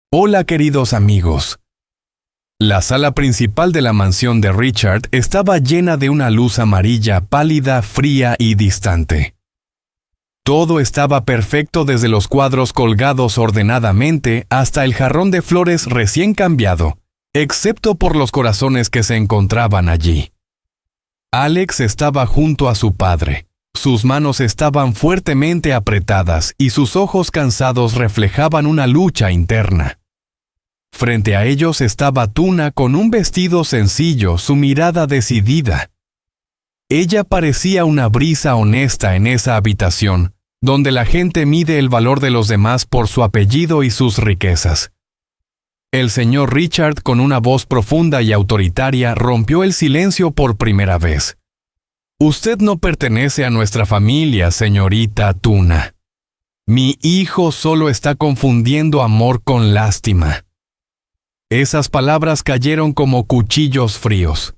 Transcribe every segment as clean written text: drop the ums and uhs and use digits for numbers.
Hola queridos amigos. La sala principal de la mansión de Richard estaba llena de una luz amarilla pálida, fría y distante. Todo estaba perfecto desde los cuadros colgados ordenadamente hasta el jarrón de flores recién cambiado, excepto por los corazones que se encontraban allí. Alex estaba junto a su padre. Sus manos estaban fuertemente apretadas y sus ojos cansados reflejaban una lucha interna. Frente a ellos estaba Tuna con un vestido sencillo, su mirada decidida. Ella parecía una brisa honesta en esa habitación, donde la gente mide el valor de los demás por su apellido y sus riquezas. El señor Richard, con una voz profunda y autoritaria, rompió el silencio por primera vez. Usted no pertenece a nuestra familia, señorita Tuna. Mi hijo solo está confundiendo amor con lástima. Esas palabras cayeron como cuchillos fríos.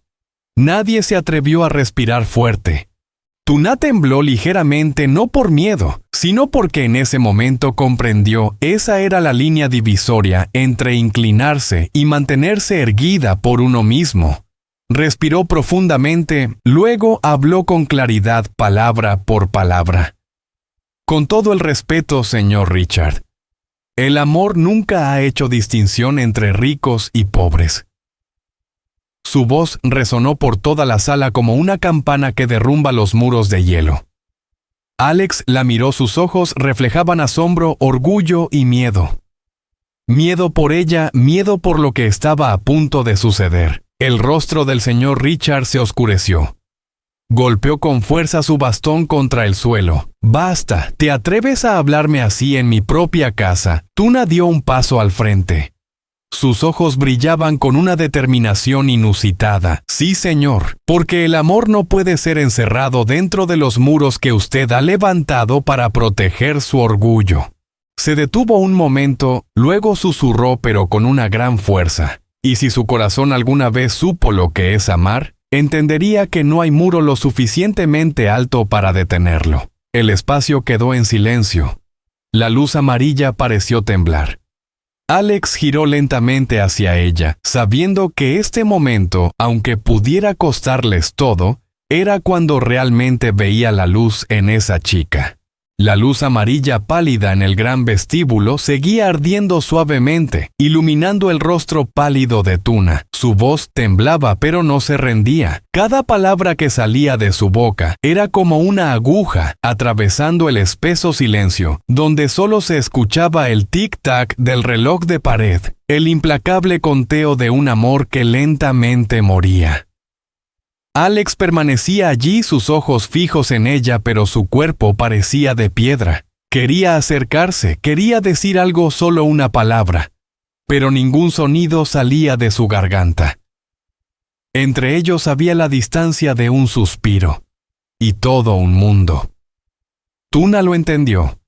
Nadie se atrevió a respirar fuerte. Tuna tembló ligeramente no por miedo, sino porque en ese momento comprendió esa era la línea divisoria entre inclinarse y mantenerse erguida por uno mismo. Respiró profundamente, luego habló con claridad palabra por palabra. Con todo el respeto, señor Richard, el amor nunca ha hecho distinción entre ricos y pobres. Su voz resonó por toda la sala como una campana que derrumba los muros de hielo. Alex la miró, sus ojos reflejaban asombro, orgullo y miedo. Miedo por ella, miedo por lo que estaba a punto de suceder. El rostro del señor Richard se oscureció. Golpeó con fuerza su bastón contra el suelo. «Basta, ¿te atreves a hablarme así en mi propia casa?» Tuna dio un paso al frente. Sus ojos brillaban con una determinación inusitada. «Sí, señor, porque el amor no puede ser encerrado dentro de los muros que usted ha levantado para proteger su orgullo». Se detuvo un momento, luego susurró pero con una gran fuerza. Y si su corazón alguna vez supo lo que es amar, entendería que no hay muro lo suficientemente alto para detenerlo. El espacio quedó en silencio. La luz amarilla pareció temblar. Alex giró lentamente hacia ella, sabiendo que este momento, aunque pudiera costarles todo, era cuando realmente veía la luz en esa chica. La luz amarilla pálida en el gran vestíbulo seguía ardiendo suavemente, iluminando el rostro pálido de Tuna. Su voz temblaba pero no se rendía. Cada palabra que salía de su boca era como una aguja atravesando el espeso silencio, donde solo se escuchaba el tic-tac del reloj de pared, el implacable conteo de un amor que lentamente moría. Alex permanecía allí, sus ojos fijos en ella, pero su cuerpo parecía de piedra. Quería acercarse, quería decir algo, solo una palabra, pero ningún sonido salía de su garganta. Entre ellos había la distancia de un suspiro, y todo un mundo. Tuna lo entendió.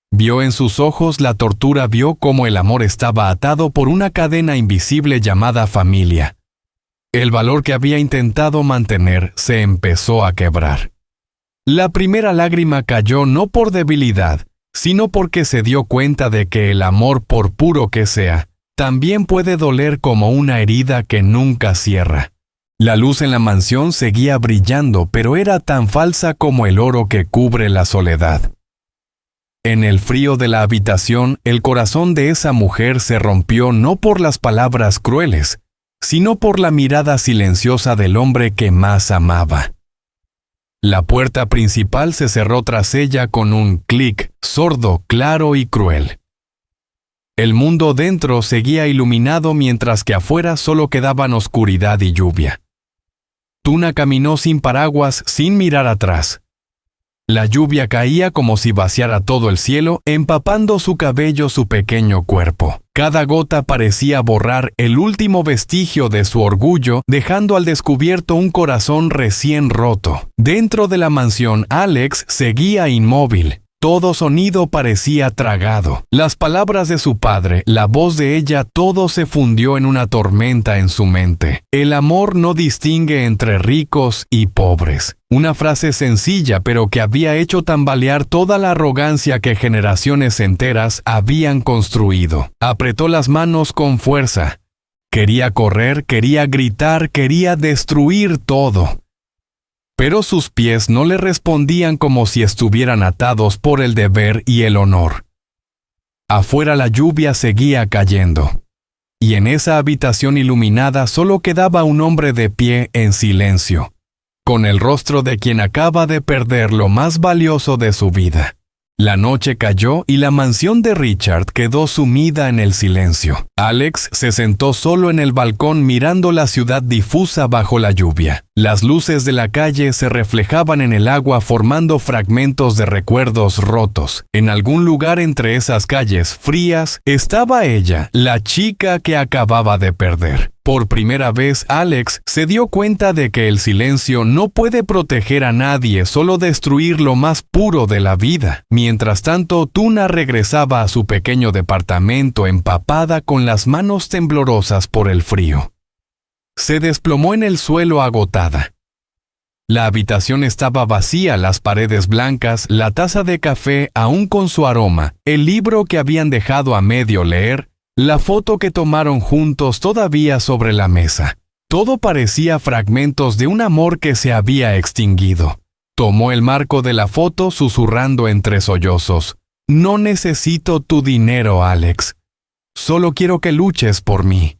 Vio en sus ojos la tortura, vio cómo el amor estaba atado por una cadena invisible llamada familia. El valor que había intentado mantener se empezó a quebrar. La primera lágrima cayó no por debilidad, sino porque se dio cuenta de que el amor, por puro que sea, también puede doler como una herida que nunca cierra. La luz en la mansión seguía brillando, pero era tan falsa como el oro que cubre la soledad. En el frío de la habitación, el corazón de esa mujer se rompió no por las palabras crueles, sino por la mirada silenciosa del hombre que más amaba. La puerta principal se cerró tras ella con un clic sordo, claro y cruel. El mundo dentro seguía iluminado mientras que afuera solo quedaban oscuridad y lluvia. Tuna caminó sin paraguas, sin mirar atrás. La lluvia caía como si vaciara todo el cielo, empapando su cabello, su pequeño cuerpo. Cada gota parecía borrar el último vestigio de su orgullo, dejando al descubierto un corazón recién roto. Dentro de la mansión, Alex seguía inmóvil. Todo sonido parecía tragado. Las palabras de su padre, la voz de ella, todo se fundió en una tormenta en su mente. El amor no distingue entre ricos y pobres. Una frase sencilla, pero que había hecho tambalear toda la arrogancia que generaciones enteras habían construido. Apretó las manos con fuerza. Quería correr, quería gritar, quería destruir todo. Pero sus pies no le respondían como si estuvieran atados por el deber y el honor. Afuera la lluvia seguía cayendo, y en esa habitación iluminada solo quedaba un hombre de pie en silencio, con el rostro de quien acaba de perder lo más valioso de su vida. La noche cayó y la mansión de Richard quedó sumida en el silencio. Alex se sentó solo en el balcón mirando la ciudad difusa bajo la lluvia. Las luces de la calle se reflejaban en el agua formando fragmentos de recuerdos rotos. En algún lugar entre esas calles frías estaba ella, la chica que acababa de perder. Por primera vez, Alex se dio cuenta de que el silencio no puede proteger a nadie, solo destruir lo más puro de la vida. Mientras tanto, Tuna regresaba a su pequeño departamento empapada con las manos temblorosas por el frío. Se desplomó en el suelo agotada. La habitación estaba vacía, las paredes blancas, la taza de café aún con su aroma, el libro que habían dejado a medio leer, la foto que tomaron juntos todavía sobre la mesa. Todo parecía fragmentos de un amor que se había extinguido. Tomó el marco de la foto susurrando entre sollozos. No necesito tu dinero, Alex. Solo quiero que luches por mí.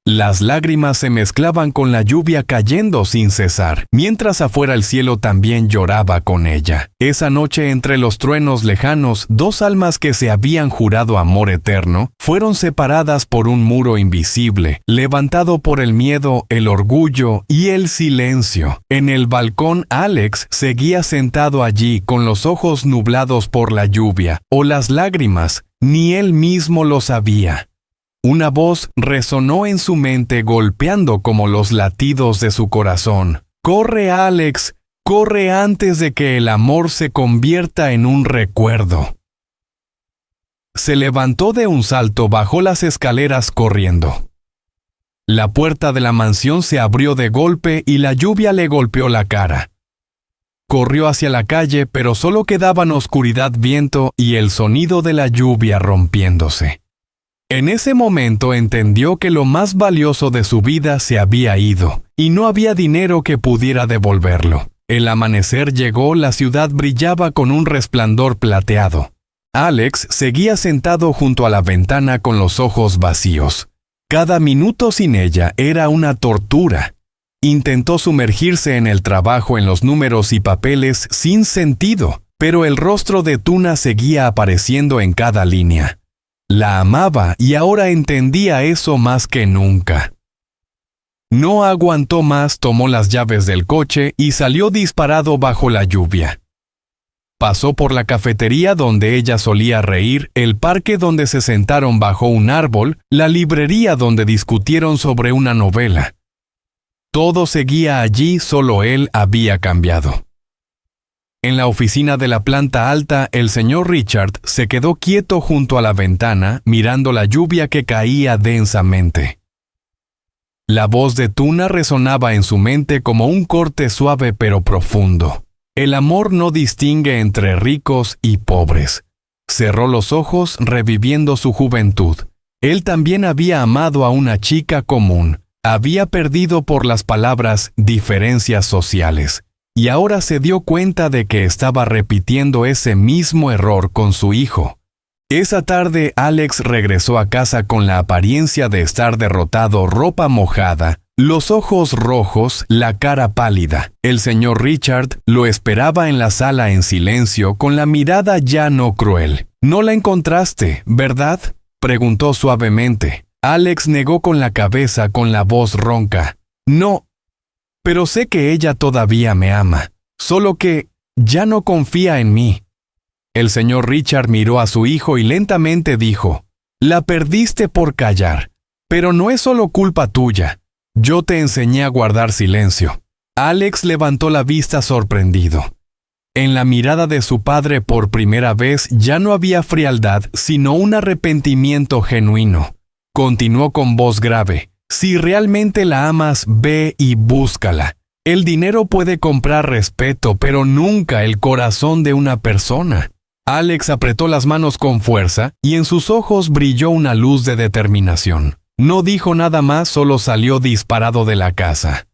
Las lágrimas se mezclaban con la lluvia cayendo sin cesar, mientras afuera el cielo también lloraba con ella. Esa noche entre los truenos lejanos, dos almas que se habían jurado amor eterno, fueron separadas por un muro invisible, levantado por el miedo, el orgullo y el silencio. En el balcón, Alex seguía sentado allí con los ojos nublados por la lluvia o las lágrimas, ni él mismo lo sabía. Una voz resonó en su mente golpeando como los latidos de su corazón. ¡Corre, Alex! ¡Corre antes de que el amor se convierta en un recuerdo! Se levantó de un salto, bajó las escaleras corriendo. La puerta de la mansión se abrió de golpe y la lluvia le golpeó la cara. Corrió hacia la calle, pero solo quedaban oscuridad, viento y el sonido de la lluvia rompiéndose. En ese momento entendió que lo más valioso de su vida se había ido, y no había dinero que pudiera devolverlo. El amanecer llegó, la ciudad brillaba con un resplandor plateado. Alex seguía sentado junto a la ventana con los ojos vacíos. Cada minuto sin ella era una tortura. Intentó sumergirse en el trabajo, en los números y papeles sin sentido, pero el rostro de Tuna seguía apareciendo en cada línea. La amaba y ahora entendía eso más que nunca. No aguantó más, tomó las llaves del coche y salió disparado bajo la lluvia. Pasó por la cafetería donde ella solía reír, el parque donde se sentaron bajo un árbol, la librería donde discutieron sobre una novela. Todo seguía allí, solo él había cambiado. En la oficina de la planta alta, el señor Richard se quedó quieto junto a la ventana, mirando la lluvia que caía densamente. La voz de Tuna resonaba en su mente como un corte suave pero profundo. El amor no distingue entre ricos y pobres. Cerró los ojos, reviviendo su juventud. Él también había amado a una chica común. Había perdido por las palabras diferencias sociales. Y ahora se dio cuenta de que estaba repitiendo ese mismo error con su hijo. Esa tarde, Alex regresó a casa con la apariencia de estar derrotado, ropa mojada, los ojos rojos, la cara pálida. El señor Richard lo esperaba en la sala en silencio, con la mirada ya no cruel. «¿No la encontraste, verdad?», preguntó suavemente. Alex negó con la cabeza, con la voz ronca. «No. Pero sé que ella todavía me ama, solo que ya no confía en mí». El señor Richard miró a su hijo y lentamente dijo, «La perdiste por callar, pero no es solo culpa tuya. Yo te enseñé a guardar silencio». Alex levantó la vista sorprendido. En la mirada de su padre por primera vez ya no había frialdad, sino un arrepentimiento genuino. Continuó con voz grave: si realmente la amas, ve y búscala. El dinero puede comprar respeto, pero nunca el corazón de una persona. Alex apretó las manos con fuerza y en sus ojos brilló una luz de determinación. No dijo nada más, solo salió disparado de la casa.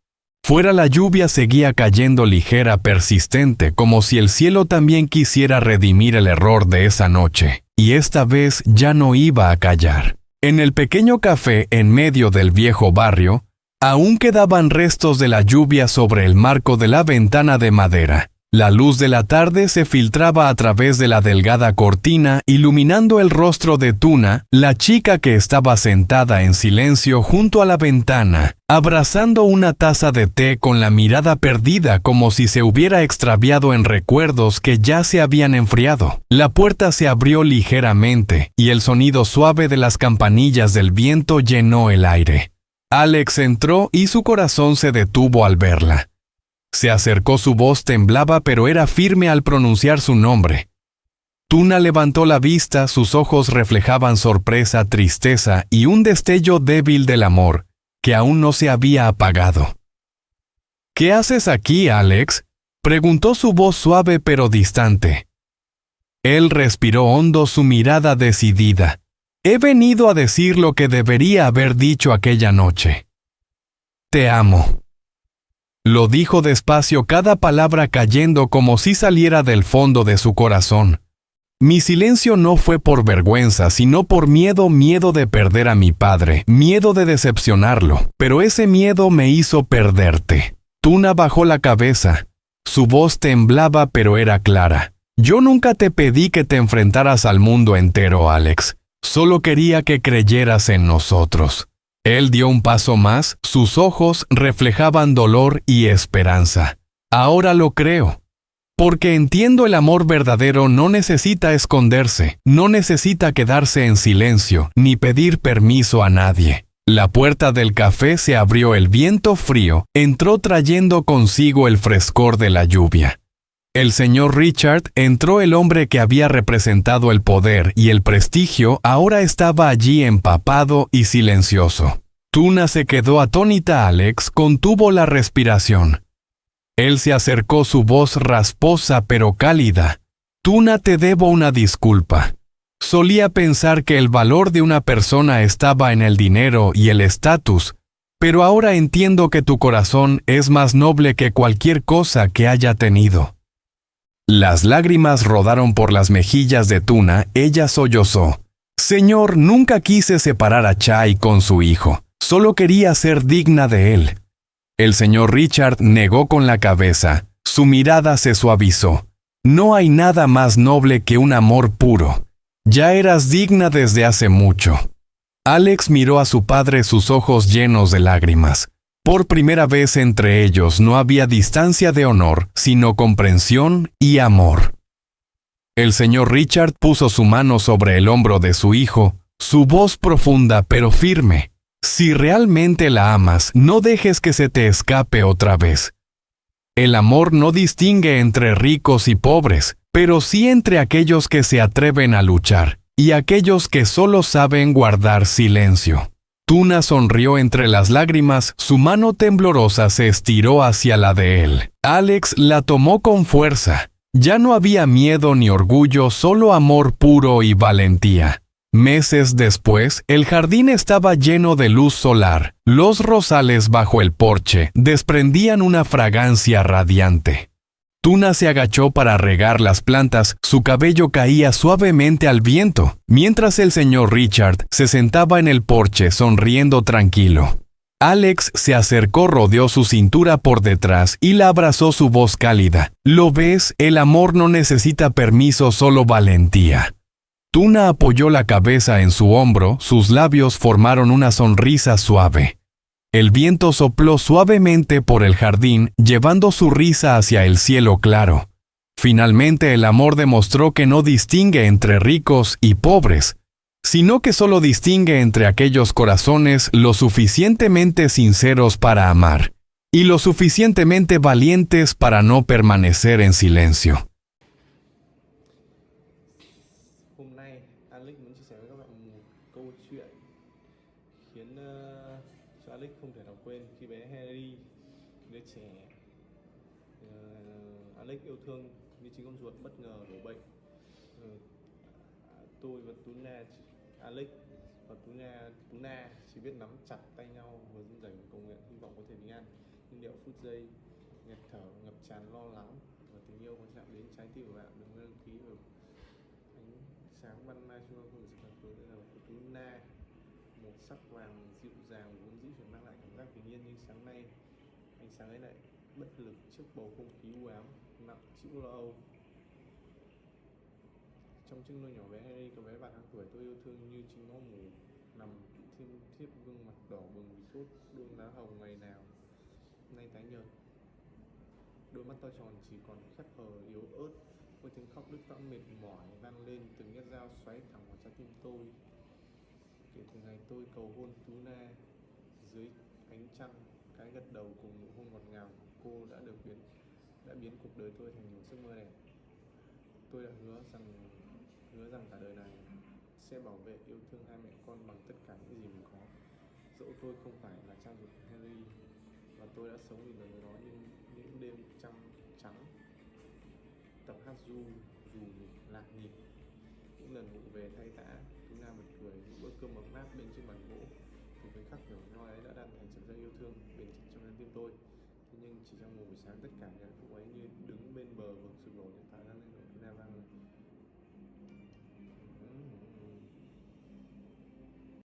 Fuera la lluvia seguía cayendo ligera, persistente, como si el cielo también quisiera redimir el error de esa noche, y esta vez ya no iba a callar. En el pequeño café en medio del viejo barrio, aún quedaban restos de la lluvia sobre el marco de la ventana de madera. La luz de la tarde se filtraba a través de la delgada cortina, iluminando el rostro de Tuna, la chica que estaba sentada en silencio junto a la ventana, abrazando una taza de té con la mirada perdida, como si se hubiera extraviado en recuerdos que ya se habían enfriado. La puerta se abrió ligeramente, y el sonido suave de las campanillas del viento llenó el aire. Alex entró y su corazón se detuvo al verla. Se acercó, su voz temblaba, pero era firme al pronunciar su nombre. Tuna levantó la vista, sus ojos reflejaban sorpresa, tristeza y un destello débil del amor, que aún no se había apagado. «¿Qué haces aquí, Alex?», preguntó su voz suave pero distante. Él respiró hondo, su mirada decidida. «He venido a decir lo que debería haber dicho aquella noche. Te amo». Lo dijo despacio, cada palabra cayendo como si saliera del fondo de su corazón. Mi silencio no fue por vergüenza, sino por miedo de perder a mi padre, miedo de decepcionarlo, pero ese miedo me hizo perderte. Tuna bajó la cabeza. Su voz temblaba, pero era clara. Yo nunca te pedí que te enfrentaras al mundo entero, Alex. Solo quería que creyeras en nosotros. Él dio un paso más, sus ojos reflejaban dolor y esperanza. Ahora lo creo. Porque entiendo, el amor verdadero no necesita esconderse, no necesita quedarse en silencio, ni pedir permiso a nadie. La puerta del café se abrió, el viento frío entró trayendo consigo el frescor de la lluvia. El señor Richard entró, el hombre que había representado el poder y el prestigio ahora estaba allí empapado y silencioso. Tuna se quedó atónita. Alex contuvo la respiración. Él se acercó, su voz rasposa pero cálida. Tuna, te debo una disculpa. Solía pensar que el valor de una persona estaba en el dinero y el estatus, pero ahora entiendo que tu corazón es más noble que cualquier cosa que haya tenido. Las lágrimas rodaron por las mejillas de Tuna. Ella sollozó. Señor, nunca quise separar a Chai con su hijo. Solo quería ser digna de él. El señor Richard negó con la cabeza. Su mirada se suavizó. No hay nada más noble que un amor puro. Ya eras digna desde hace mucho. Alex miró a su padre, sus ojos llenos de lágrimas. Por primera vez entre ellos no había distancia de honor, sino comprensión y amor. El señor Richard puso su mano sobre el hombro de su hijo, su voz profunda pero firme. Si realmente la amas, no dejes que se te escape otra vez. El amor no distingue entre ricos y pobres, pero sí entre aquellos que se atreven a luchar y aquellos que solo saben guardar silencio. Tuna sonrió entre las lágrimas, su mano temblorosa se estiró hacia la de él. Alex la tomó con fuerza. Ya no había miedo ni orgullo, solo amor puro y valentía. Meses después, el jardín estaba lleno de luz solar. Los rosales bajo el porche desprendían una fragancia radiante. Tuna se agachó para regar las plantas, su cabello caía suavemente al viento, mientras el señor Richard se sentaba en el porche sonriendo tranquilo. Alex se acercó, rodeó su cintura por detrás y la abrazó, su voz cálida. ¿Lo ves? El amor no necesita permiso, solo valentía. Tuna apoyó la cabeza en su hombro, sus labios formaron una sonrisa suave. El viento sopló suavemente por el jardín, llevando su risa hacia el cielo claro. Finalmente el amor demostró que no distingue entre ricos y pobres, sino que solo distingue entre aquellos corazones lo suficientemente sinceros para amar y lo suficientemente valientes para no permanecer en silencio. câu chuyện khiến cho Alex không thể nào quên khi bé Harry, đứa trẻ Alex yêu thương như chính con ruột, bất ngờ đổ bệnh. Ờ, tôi và Alex và Tuna chỉ biết nắm chặt tay nhau và run rẩy cầu nguyện hy vọng có thể bình an. Nhưng điệu phút giây nghẹt thở ngập tràn lo lắng và tình yêu quan chạm đến trái tim của bạn, đừng đăng ký vào ánh sáng ban mai xung quanh sự thật của Tuna. Một sắc vàng dịu dàng vốn dĩ phải mang lại cảm giác bình yên, nhưng sáng nay ánh sáng ấy lại bất lực trước bầu không khí u ám nặng chịu lo âu. Trong chiếc nôi nhỏ bé Harry, cậu bé bạn 5 tuổi tôi yêu thương như chính nó ngủ nằm thiêm thiếp, gương mặt đỏ bừng vì sốt, đôi lá hồng ngày nào nay tái nhợt, đôi mắt to tròn chỉ còn khép hờ yếu ớt. Với tiếng khóc đứt quãng mệt mỏi vang lên, từng nhát dao xoáy thẳng vào trái tim tôi. Kể từ ngày tôi cầu hôn Tuna dưới ánh trăng, cái gật đầu cùng nụ hôn ngọt ngào của cô đã biến cuộc đời tôi thành một giấc mơ đẹp. Tôi đã hứa rằng cả đời này sẽ bảo vệ yêu thương hai mẹ con bằng tất cả những gì mình có. Dẫu tôi không phải là cha ruột của Harry, và tôi đã sống vì lời đó những đêm trăng trắng, tập hát dù lạc nhịp, những lần ngủ về thay tã. Tuna bật cười, những bữa cơm ấm áp bên trên bàn gỗ, từ cái khắc nhỏ nhoi ấy đã đặt thành sợi dây yêu thương bền chặt trong trái tim tôi. Thế nhưng chỉ trong một buổi sáng, tất cả những hạnh phúc ấy